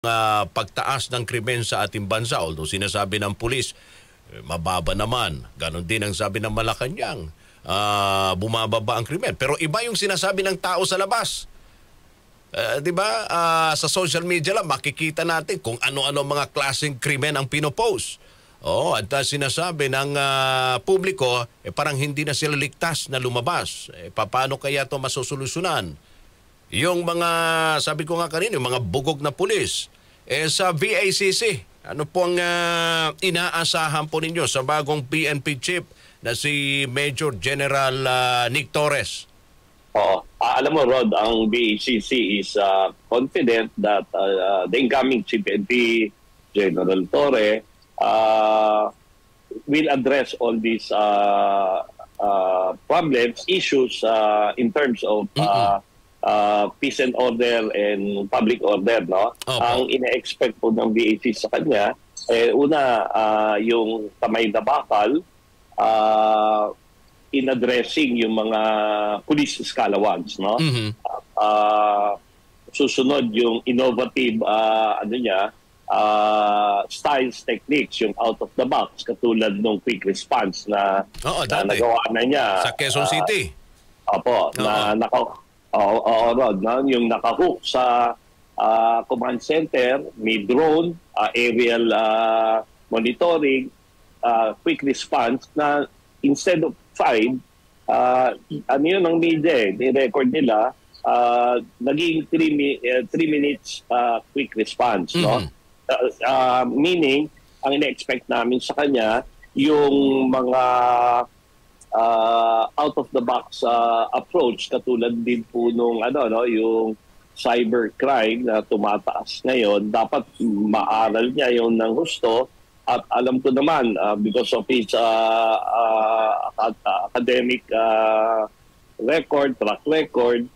pagtaas ng krimen sa ating bansa. Although sinasabi ng pulis, mababa naman. Ganon din ang sabi ng Malacanang, bumababa ang krimen. Pero iba yung sinasabi ng tao sa labas. Di ba? Sa social media lang, makikita natin kung ano-ano mga klaseng krimen ang pinopost. At sinasabi ng publiko, parang hindi na sila ligtas na lumabas. Paano kaya ito masosolusyonan? Yung mga, sabi ko nga kanina, yung mga bugog na pulis, sa VACC, ano pong inaasahan po ninyo sa bagong PNP chief na si Major General Nick Torres? Alam mo, Rod, ang VACC is confident that the incoming Chief PNP General Torres will address all these problems, issues in terms of peace and order and public order, no? Okay. Ang ina-expect po ng VAC sa kanya, una, yung kamay na bakal, in addressing yung mga police scalawags, no? Susunod yung innovative, styles, techniques, yung out of the box, katulad ng quick response na nagawa na niya. Sa Quezon City. Rod, yung nakahook sa command center, may drone, aerial monitoring, quick response na instead of 5, ano yun ang media ni-record nila, naging 3 minutes quick response. No? Meaning, ang ina-expect namin sa kanya, yung mga out-of-the-box approach, katulad din po nung yung cybercrime na tumataas ngayon, dapat maaral niya yung ng husto. At alam ko naman, because of his academic record, track record,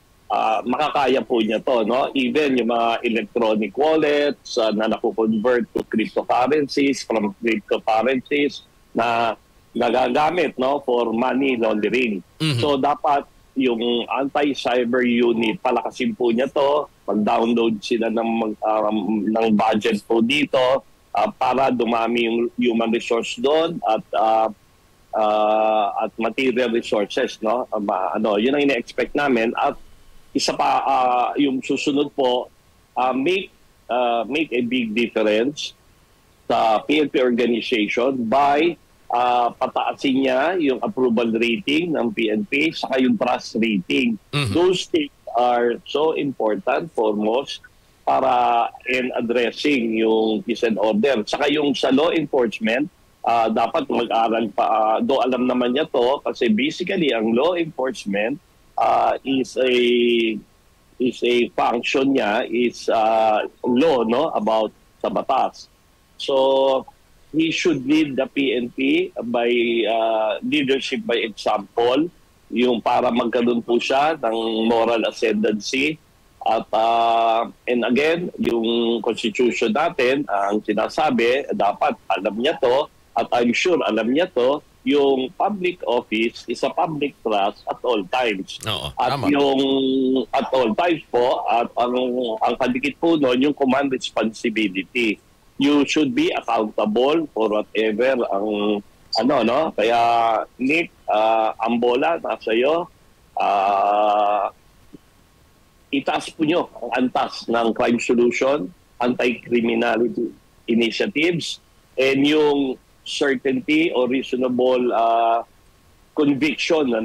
makakaya po niya to, no? Even yung mga electronic wallets na nakukonvert to cryptocurrencies, from cryptocurrencies na nagagamit, no, for money laundering. So dapat yung anti-cyber unit, palakasin po niya to, mag-download sila ng budget po dito, para dumami yung human resource doon at material resources, no? Yun ang ina-expect namin. At isa pa, yung susunod po, make a big difference sa PNP organization by pataasin niya yung approval rating ng PNP saka yung trust rating. Those things are so important, foremost, para in addressing yung peace and order. Saka yung sa law enforcement, dapat mag-aral pa. Do alam naman niya to kasi basically ang law enforcement is a function niya, is law, no, about sa batas. So he should lead the PNP by leadership by example, yung para magkaroon po siya ng moral ascendancy. At and again, yung constitution natin, ang sinasabi, dapat alam niya to, at I'm sure alam niya to, yung public office is a public trust at all times. At tama. Yung at all times po, at ang kadikit po noon, yung command responsibility. You should be accountable for whatever ang no? Kaya Nick, ang bola nasa iyo. Itaas po nyo ang antas ng crime solution, anti-criminality initiatives, and yung certainty or reasonable conviction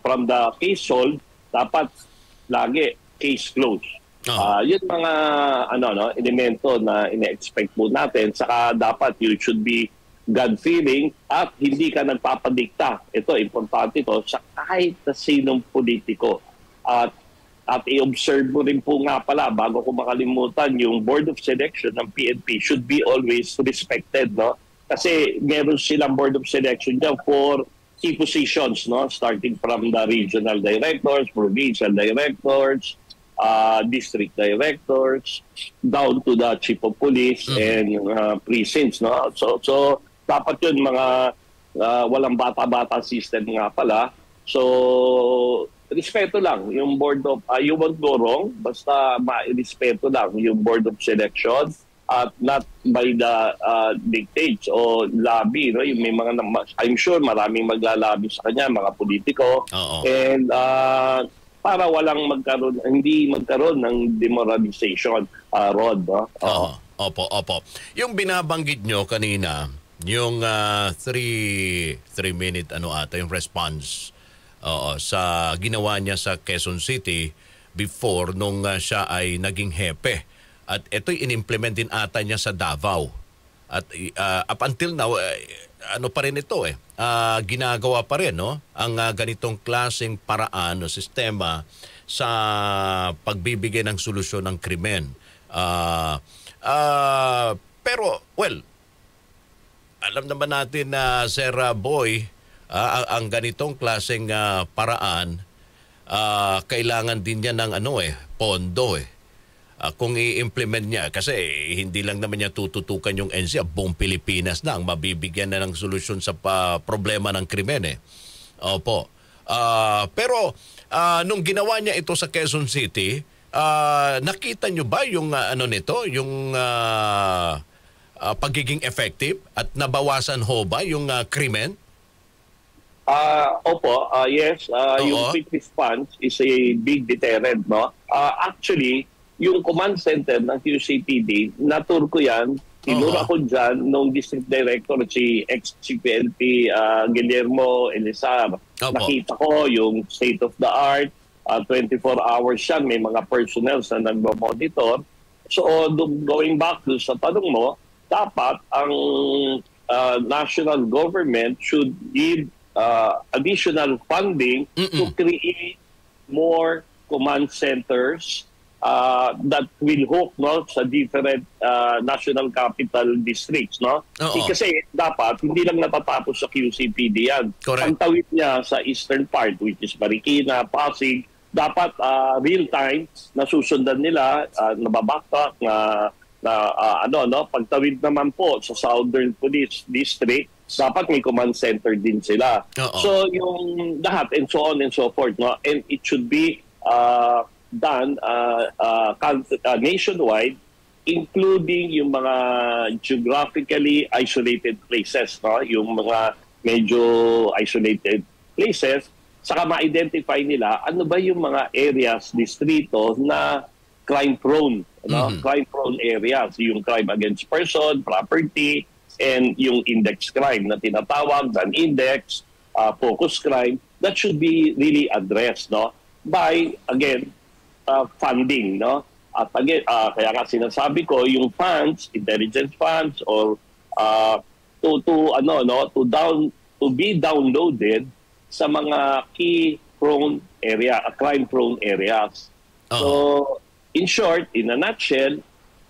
from the case solved, dapat lagi case closed. Yun mga elemento na ina-expect po natin. Saka dapat you should be God-fearing at hindi ka nagpapadikta. Ito, importante ito, sa kahit na sinong politiko. At i-observe mo rin po nga pala, bago ko makalimutan, yung Board of Selection ng PNP should be always respected, no? Kasi meron silang Board of Selection dyan for key positions, no? Starting from the regional directors, provincial directors, district directors, down to the chief of police and precincts, no? So dapat yun mga walang bata-bata system nga pala. So respeto lang yung board of, you won't go wrong, basta respeto lang yung board of selection at not by the dictates o lobby. No? Yung may mga, I'm sure maraming maglalabi sa kanya, mga politiko. Oo. And para walang hindi magkaroon ng demoralization, Rod. No? Oo. Opo. Yung binabanggit nyo kanina, yung 3-minute yung response sa ginawa niya sa Quezon City before nung siya ay naging hepe. At ito'y in-implement din ata niya sa Davao. At up until now, ano pa rin ito ginagawa pa rin ang ganitong klaseng paraan o sistema sa pagbibigay ng solusyon ng krimen. Pero, well, alam naman natin na Sir Boy, ang ganitong klaseng paraan, kailangan din niya ng pondo kung i-implement niya. Kasi hindi lang naman niya tututukan yung NCR, buong Pilipinas na ang mabibigyan na ng solusyon sa problema ng krimen. Opo. Pero nung ginawa niya ito sa Quezon City, nakita niyo ba yung nito, yung pagiging effective at nabawasan ho ba yung krimen? Opo, yes. Yung quick response is a big deterrent, no? Actually, yung command center ng QCPD, natur ko yan, tinura ko dyan nung district director, si ex-CPLP Guillermo Elizar. Nakita ko yung state of the art, 24 hours yan, may mga personnel na nagmamonitor. So, going back to sa tanong mo, dapat ang national government should give additional funding to create more command centers that will hook sa different national capital districts. Kasi dapat hindi lang natatapos sa QCPD yan. Correct. Ang tawid niya sa eastern part, which is Marikina, Pasig, dapat real time na susundan nila, nababaktak pagtawid naman po sa Southern Police District, dapat may command center din sila. So yung lahat and so on and so forth, and it should be done nationwide, including yung mga geographically isolated places, yung mga medyo isolated places, saka ma-identify nila ano ba yung mga areas, distrito na crime-prone, crime-prone areas, yung crime against person, property, and yung index crime na tinatawag, gun index, focus crime, that should be really addressed by, again, funding. At again, kaya nga sinasabi ko, yung funds, intelligence funds, or to be downloaded sa mga key prone area, crime-prone areas. So, in short, in a nutshell,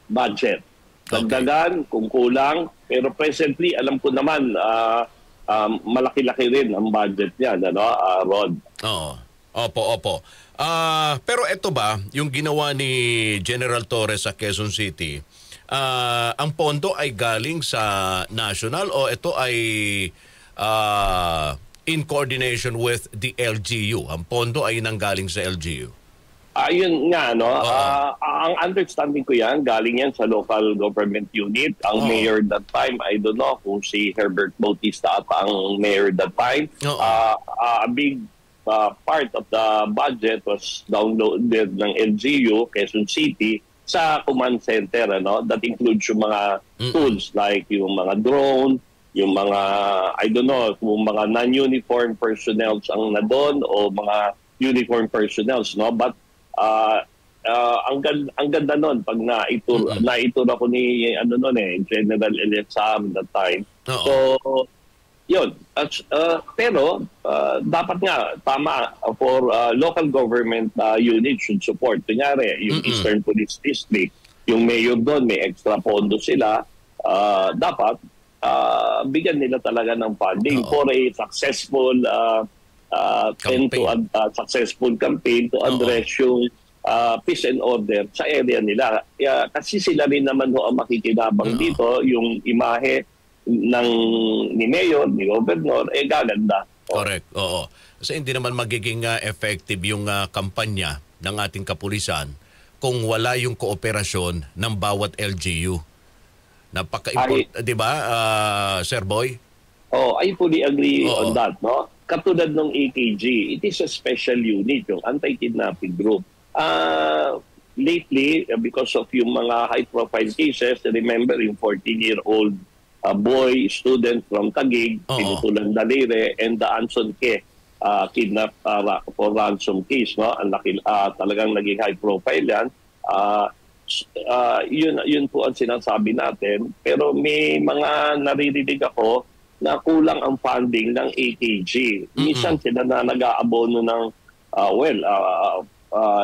budget. Dagdagan kung kulang, pero presently, alam ko naman, malaki-laki rin ang budget niya, Rod? Opo. Pero ito ba, yung ginawa ni General Torres sa Quezon City, ang pondo ay galing sa national o ito ay in coordination with the LGU? Ang pondo ay nanggaling sa LGU? Ayun nga, ang understanding ko yan, galing yan sa local government unit. Ang mayor that time, I don't know kung si Herbert Bautista at ang mayor that time. A big part of the budget was downloaded ng LGU, Quezon City, sa command center. That includes yung mga tools like yung mga drone, yung mga, I don't know, kung mga non-uniform personnel ang na doon o mga uniform personnel. But ang ganda nun pag naitur ako ni General Elizam that time. So yun, pero dapat nga tama for local government unit should support. Kunyari yung Eastern Police District, yung mayor doon may extra pondo sila, dapat bigyan nila talaga ng funding for a successful successful campaign to address yung peace and order sa area nila. Kasi sila rin naman ang makikinabang dito, yung imahe ni Mayor, ni Governor, gaganda. Correct, oo. Kasi hindi naman magiging effective yung kampanya ng ating kapulisan kung wala yung kooperasyon ng bawat LGU. Napaka-important, 'di ba, Sir Boy? Oh, I fully agree on Oo. that, no? Katulad ng AKG, it is a special unit, yung anti-kidnapping group. Lately, because of yung mga high-profile cases, remember yung 14-year-old boy, student from Taguig, Oo. Pinutulan Dalire, and the Anson Ke kidnap for ransom case, no? Ang laki, talagang naging high-profile yan. Yun po ang sinasabi natin. Pero may mga naririnig ako na kulang ang funding ng AKG. Minsan sila na nag-aabono ng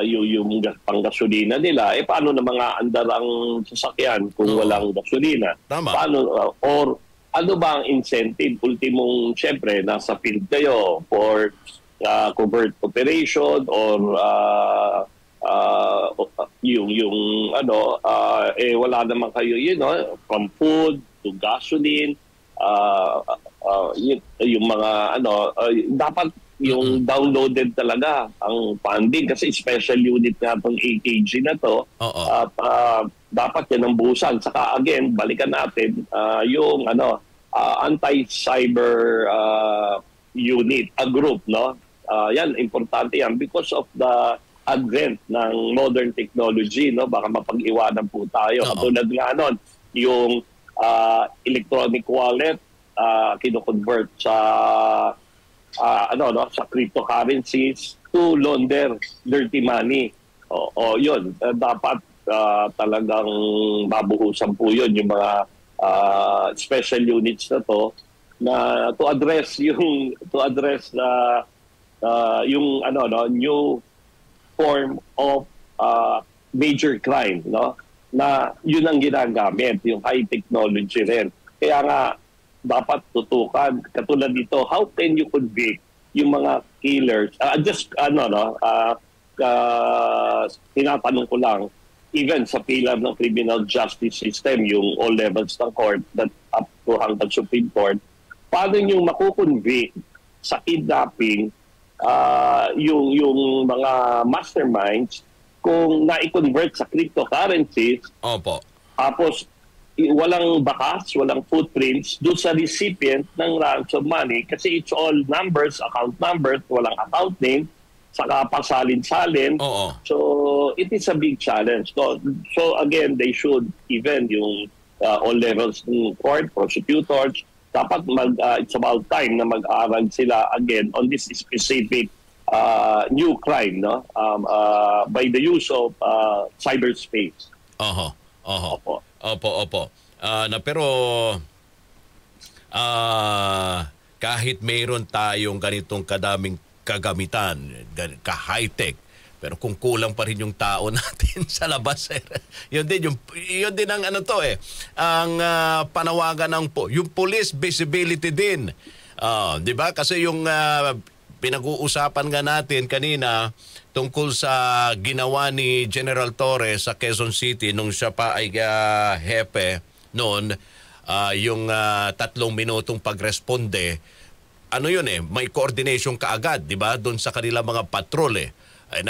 yung panggasolina nila. Paano na mga andarang sasakyan kung walang gasolina? Tama. Paano, or ano ba ang incentive? Ultimong, syempre, nasa field kayo for covert operation or wala naman kayo, from food to gasoline, yung mga dapat yung downloaded talaga ang funding kasi special unit nga itong AKG na to. Oo. At dapat yan ang buhusan. Saka again, balikan natin yung anti-cyber unit, a group, no? Yan, importante yan because of the advent ng modern technology, no? Baka mapag-iwanan po tayo. Katulad nga nun, yung electronic wallet, kino-convert sa sa cryptocurrencies to launder dirty money. Yun, dapat talagang mabuhusan po yun yung mga special units na to na to address yung new form of major crime, no? Na yun ang ginagamit, yung high technology rin. Kaya nga dapat tutukan katulad dito, how can you convict yung mga killers? Tinatanong ko lang, even sa pilar ng criminal justice system, yung all levels ng court that up to hanggang Supreme Court, paano nyo makukonvict sa kidnapping yung mga masterminds kung na-convert sa cryptocurrencies? Opo. Tapos walang bakas, walang footprints doon sa recipient ng ransom money kasi it's all numbers, account numbers, walang account name, saka pasalin-salin. Oo. So it is a big challenge. So again, they should, even yung all levels ng court, prosecutors, dapat it's about time na mag-aaral sila again on this specific new crime, no? By the use of cyberspace. Opo. Pero kahit mayroon tayong ganitong kadaming kagamitan, ka-high-tech, pero kung kulang pa rin yung tao natin sa labas, yun din ang ang panawagan ng yung police visibility din. 'Di ba? Kasi yung pinag-uusapan nga natin kanina tungkol sa ginawa ni General Torres sa Quezon City nung siya pa ay hepe noon, yung 3 minutong pagresponde, may coordination kaagad, di ba, doon sa kanila mga patrol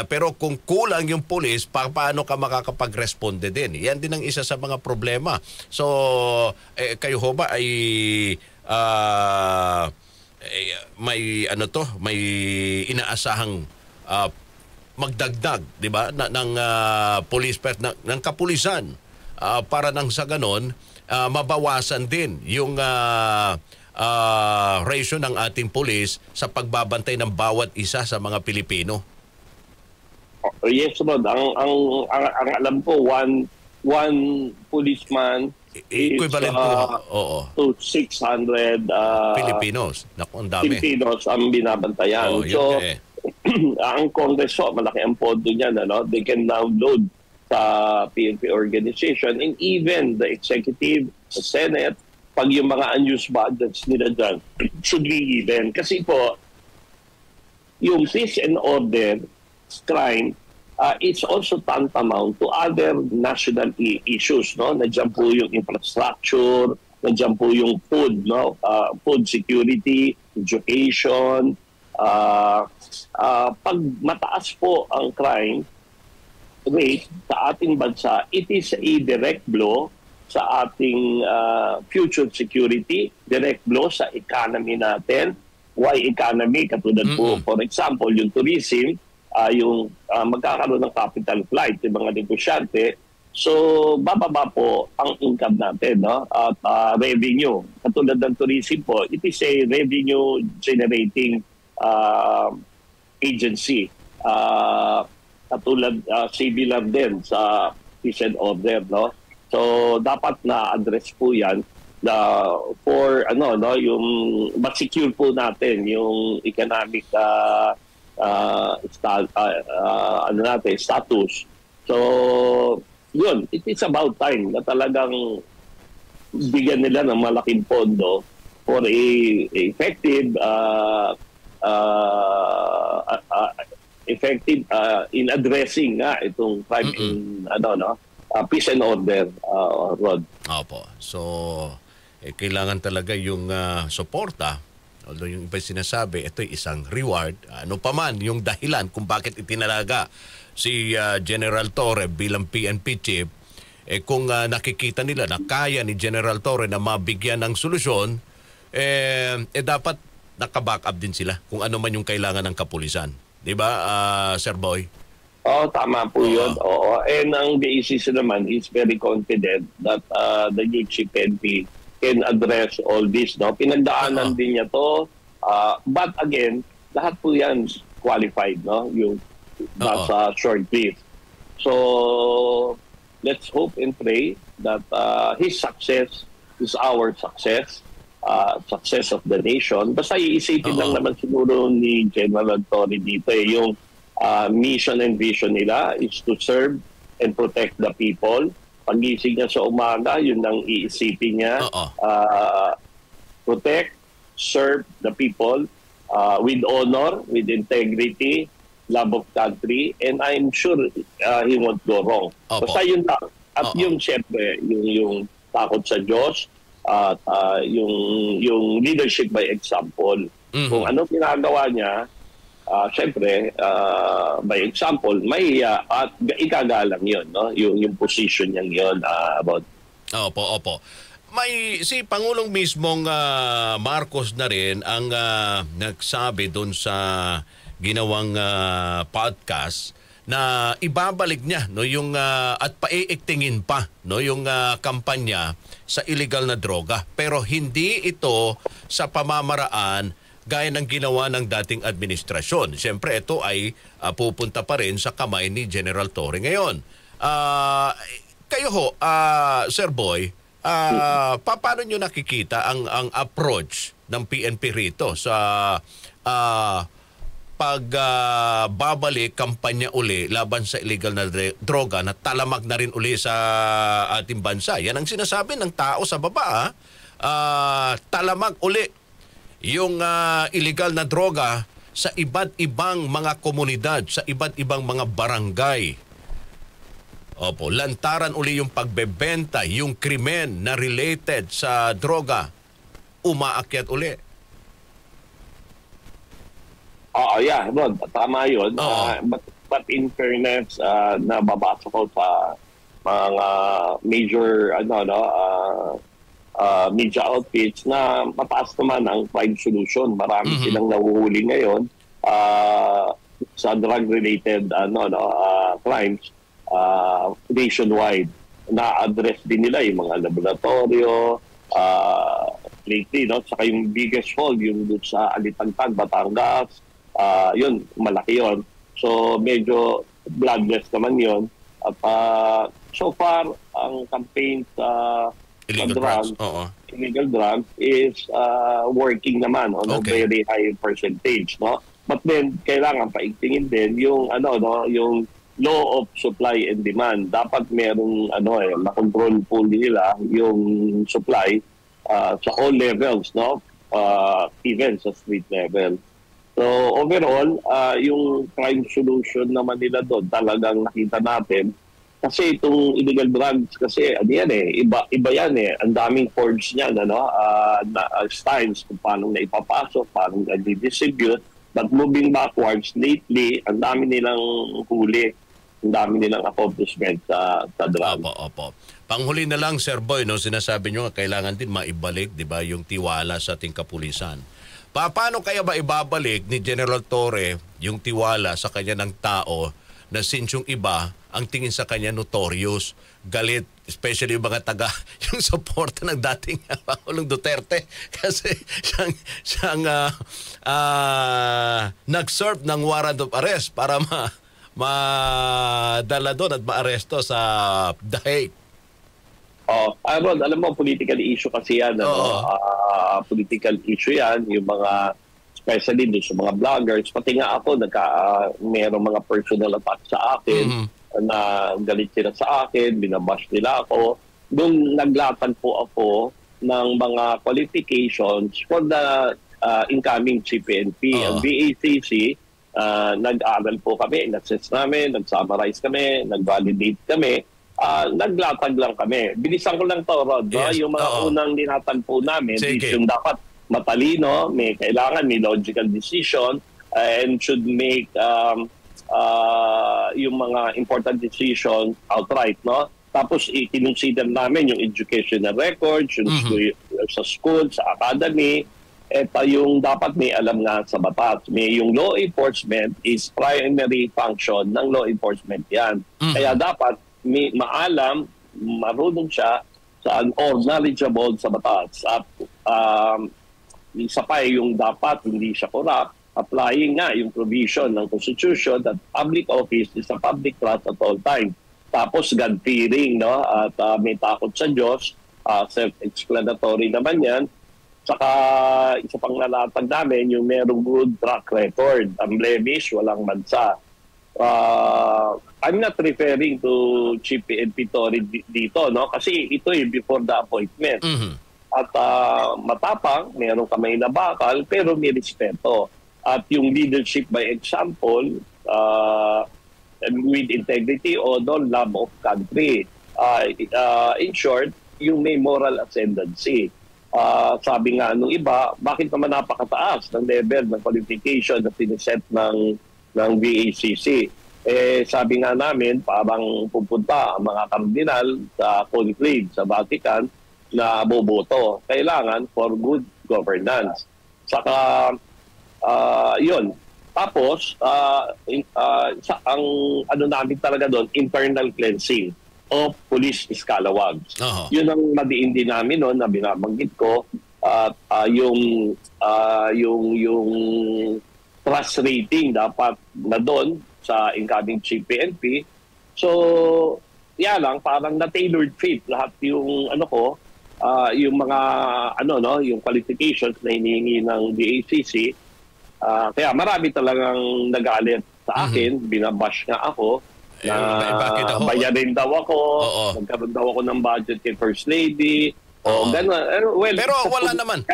pero kung kulang yung pulis, paano ka makakapag-responde din? Yan din ang isa sa mga problema. So, kayo ho ba ay may inaasahang magdagdag, 'di ba, ng police ng kapulisan para nang sa ganon mabawasan din yung ratio ng ating police sa pagbabantay ng bawat isa sa mga Pilipino. Yes, Rod. Ang alam ko, one policeman equivalent to 600 Filipinos. Naku, ang dami. Filipinos ang binabantayan. So, ang Congress, malaki ang pondo niyan. They can download sa PNP organization and even the executive, the Senate, pag yung mga unused budgets nila dyan, should be given. Kasi po, yung peace and order crime, it's also tantamount to other national issues, no? Nandiyan po yung infrastructure, nandiyan po yung food, no? Food security, education, Pag mataas po ang crime rate sa ating bansa, it is a direct blow sa ating future security, direct blow sa economy natin. Why economy? Katulad po, for example, yung tourism, yung magkakaroon ng capital flight, yung mga negosyante. So, bababa po ang income natin, no? At revenue. Katulad ng tourism po, it is a revenue generating agency. Katulad similar din sa peace and order, no? So, dapat na-address po yan for yung ma-secure po natin yung economic status. So, yun, it is about time na talagang bigyan nila ng malaking pondo for effective in addressing nga itong crime in peace and order, Rod. Opo. So, kailangan talaga yung suporta. Although yung iba sinasabi, ito ay isang reward. Ano pa man yung dahilan kung bakit itinalaga si General Torre bilang PNP chief, kung nakikita nila na kaya ni General Torre na mabigyan ng solusyon, dapat naka-back up din sila kung ano man yung kailangan ng kapulisan. Di ba, Sir Boy? Oo, tama po yun. Oo. And ang DACC naman is very confident that the new chief NP can address all this. No? Pinagdaanan din niya to. But again, lahat po yan qualified. No? Yung nasa short list. So, let's hope and pray that his success is our success. Success of the nation. Basta iisipin lang naman siguro ni General Torre dito yung mission and vision nila is to serve and protect the people. Pagising niya sa umaga, yun ang iisipin niya. Protect, serve the people with honor, with integrity, love of country, and I'm sure he won't go wrong. Basta yun lang. At yung siyempre, yung takot sa Diyos, at yung leadership by example. Kung ano ginagawa niya, siyempre, by example, mahiya at ikagalang yun, no? Yung position niyang yun, about. Opo. May si Pangulong mismong Marcos na rin ang nagsabi doon sa ginawang podcast na ibabalik niya yung at paiiktingin pa yung kampanya sa illegal na droga, pero hindi ito sa pamamaraan gaya ng ginawa ng dating administrasyon. Siyempre ito ay pupunta pa rin sa kamay ni General Torre ngayon. Kayo ho, Sir Boy, paano nyo nakikita ang approach ng PNP rito sa pagbabalik kampanya uli laban sa illegal na droga na talamag na rin uli sa ating bansa? Yan ang sinasabi ng tao sa baba. Talamag uli yung illegal na droga sa iba't ibang mga komunidad, sa iba't ibang mga barangay. Opo, lantaran uli yung pagbebenta, yung krimen na related sa droga, umaakyat uli. Yeah, Rod, tama yun. But in fairness, nababasa ko sa mga major media outfits na mataas naman ang crime solution. Marami silang nahuhuli ngayon sa drug-related crimes nationwide. Na-address din nila yung mga laboratorio, lately, saka yung biggest hold, yung doon sa Alitantag, Batangas, yun, malaki yun. So, medyo bloodless naman yun. At so far, ang campaign sa illegal drugs is working naman on a very high percentage, no? But then, kailangan paigtingin din yung, yung law of supply and demand. Dapat merong, na-control po nila yung supply sa all levels, no? Even sa street level. So overall, yung crime solution naman nila doon, talagang nakita natin. Kasi itong illegal drugs, kasi iba yan eh. Ang daming forms niyan, styles kung paano na ipapasok, paano na distribute. But moving backwards, lately, ang dami nilang huli, ang dami nilang accomplishment sa drug. Opo. Panghuli na lang, Sir Boy, no, sinasabi nyo kailangan din maibalik, di ba, yung tiwala sa ating kapulisan. Paano kaya ba ibabalik ni General Torre yung tiwala sa kanya ng tao na since yung iba, ang tingin sa kanya notorious, galit, especially yung mga taga, yung suporta ng dating Pangulong Duterte kasi siyang nag-serve ng warrant of arrest para madala doon at maaresto sa The Hague. Aaron, alam mo, political issue kasi yan. Political issue yan, yung mga, especially din sa mga vloggers. Pati nga ako, mayroong mga personal attack sa akin, na galit sila sa akin, binabash nila ako. Doon naglatag po ako ng mga qualifications for the incoming CPNP. Ang VACC, nag-aral po kami, in-assess namin, nag-summarize kami, nag-validate kami. Naglatag lang kami. Bilisan ko lang to, Rod. Yes. Yung mga unang linatag po namin is Sige. yung dapat matalino, may logical decision, and should make yung mga important decision outright, no? Tapos i-consider namin yung educational records, yung sa school, sa academy, yung dapat may alam nga sa batas. May yung law enforcement is primary function ng law enforcement yan. Kaya dapat may maalam, marunong siya or knowledgeable sa batas. At isa pa yung dapat hindi siya corrupt, applying nga yung provision ng Constitution that public office is a public trust at all times. Tapos God-fearing, no? At may takot sa Diyos, self-explanatory naman yan. Saka isa pang nalatag namin yung merong good track record, ang blemish, walang mansa. I'm not referring to Chief PNP Torre dito, no? Kasi ito before the appointment. At matapang, merong kamay na bakal, pero may respeto. At yung leadership by example, with integrity, honor, love of country. In short, yung may moral ascendancy. Sabi nga nung iba, bakit naman napakataas ng level ng qualification na siniset ng VACC? Sabi nga namin, parang pupunta ang mga kardinal sa conclave sa Vatican na boboto. Kailangan for good governance. Saka, yun. Tapos, ang ano namin talaga doon, internal cleansing of police scalawags. Yun ang madiin din namin noon na binabanggit ko. Yung trust rating dapat na doon sa incoming Chief PNP. So, lang, parang na-tailored fit lahat yung yung mga yung qualifications na hinihingi ng DACC. Kaya marami talagang nagalit sa akin, binabash nga ako, na bayarin daw ako, nagkaroon daw ako ng budget kay First Lady, gano'n. Well, pero wala naman.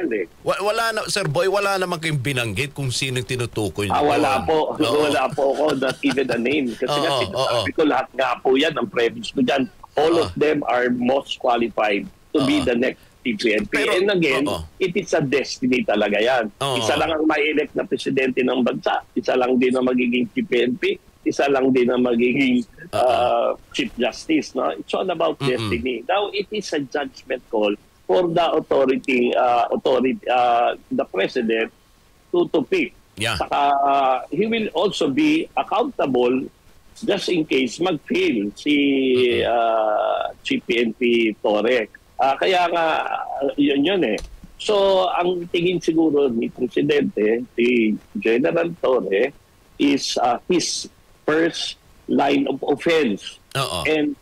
Sir Boy, wala naman kayong binanggit kung sino yung tinutukoy niyo. Wala po. Wala po ako, not even a name. Kasi sabi ko, lahat nga po yan, ang premise ko dyan, all of them are most qualified to be the next PNP. And again, it is a destiny talaga yan. Isa lang ang mai-elect na presidente ng bansa. Isa lang din ang magiging PNP. Isa lang din ang magiging Chief Justice. No? It's all about destiny. Now, it is a judgment call for the authority, the president to pick. Yeah. Saka, he will also be accountable just in case mag-fail si Chief PNP Torre. Kaya nga, yun eh. So, ang tingin siguro ni Presidente, si General Torre, is his first line of offense. And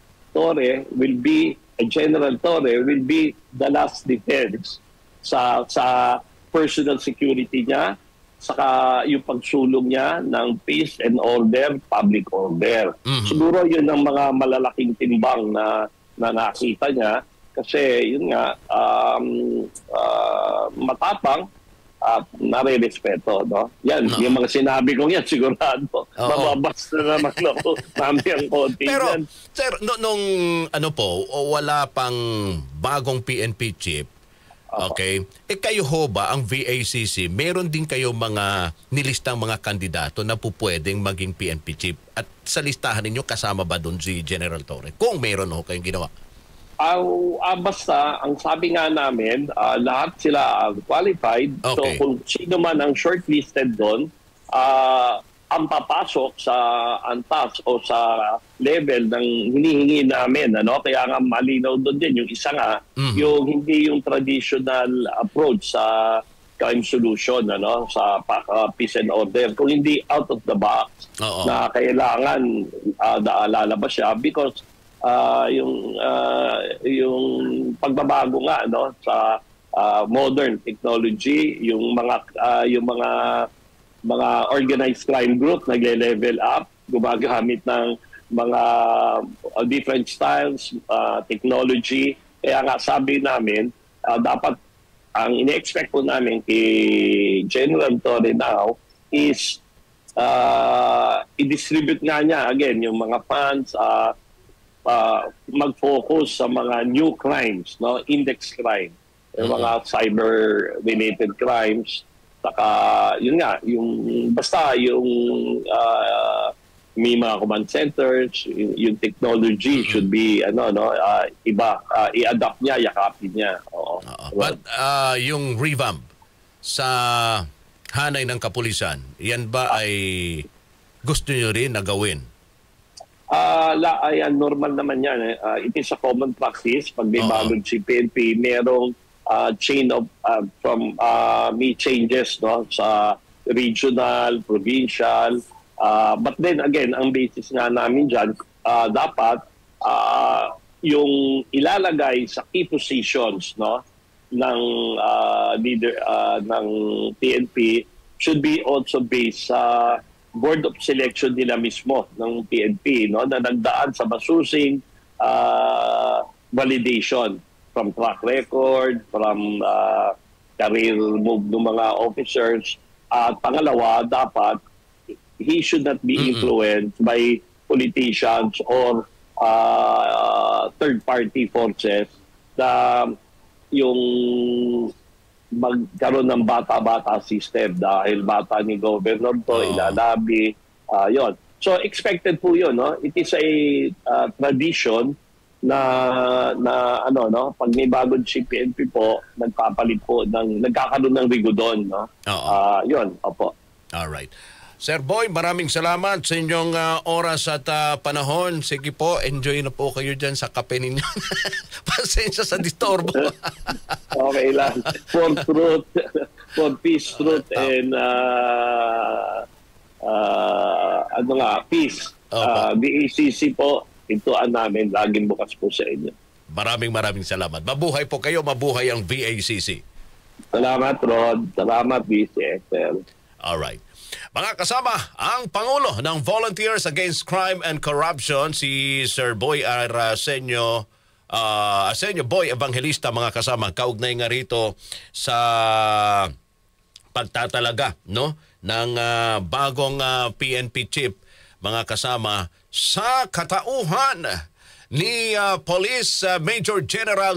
General Torre will be the last defense sa personal security niya, saka yung pagsulong niya ng peace and order, public order. Siguro yun ang mga malalaking timbang na nakita niya. Kasi yun nga, matapang at nare-respeto. No? Yan, yung mga sinabi kong yan, sigurado. Mababas na naman ako. Mamayang konti pero, yan. Sir, nung wala pang bagong PNP chief, Okay. Kayo ho ba, ang VACC, meron din kayo mga nilistang mga kandidato na po pwedeng maging PNP chief? At sa listahan ninyo, kasama ba doon si General Torre? Kung meron ho kayong ginawa. Basta, ang sabi nga namin, lahat sila qualified. Okay. So kung sino man ang shortlisted doon, ang papasok sa antas o sa level ng hinihingi namin. Kaya nga malinaw doon din. Yung isa nga, yung hindi yung traditional approach sa crime solution, sa peace and order. Kung hindi out of the box, na kailangan lalabas siya because yung pagbabago nga sa modern technology, yung mga organized crime group nagle-level up, gumagamit ng mga different styles, technology. Kaya nga sabi namin, dapat ang ine-expect po namin kay General Torre now is i-distribute nga niya again yung mga funds, mag-focus sa mga new crimes, index crime, yung mga cyber-related crimes. Saka, yun nga, basta yung may mga command centers, yung technology should be, iba. I-adapt niya, yakapin niya. But yung revamp sa hanay ng kapulisan, yan ba ay gusto nyo rin na gawin? Ayan, normal naman yan. It is a common practice. Pag may bagong si PNP, merong chain of may changes sa regional, provincial. But then again, ang basis nga namin dyan, dapat yung ilalagay sa key positions ng leader ng PNP should be also based sa board of selection nila mismo ng PNP, na nagdaan sa masusing validation from track record, from career move ng mga officers. At pangalawa, dapat he should not be influenced by politicians or third-party forces na yung magkaroon ng bata-bata system dahil bata ni Governor to, ilalabi, yon. So expected po yun, It is a tradition na pag may bagong si PNP po, nagpapalit po, nagkakaroon ng rigodon, Yun, opo. Alright. Sir Boy, maraming salamat sa inyong oras at panahon. Sige po, enjoy na po kayo dyan sa kape ninyo. Pasensya sa disturbo. Okay lang. For truth, for peace, truth, and peace. BACC po, pintuan namin, laging bukas po sa inyo. Maraming salamat. Mabuhay po kayo, mabuhay ang VACC. Salamat, Rod. Salamat, BCFL. Alright. Mga kasama, ang Pangulo ng Volunteers Against Crime and Corruption, si Sir Boy Arsenio Boy Evangelista, mga kasama, kaugnay nga rito sa pagtatalaga ng bagong PNP chief, mga kasama, sa katauhan ni Police Major General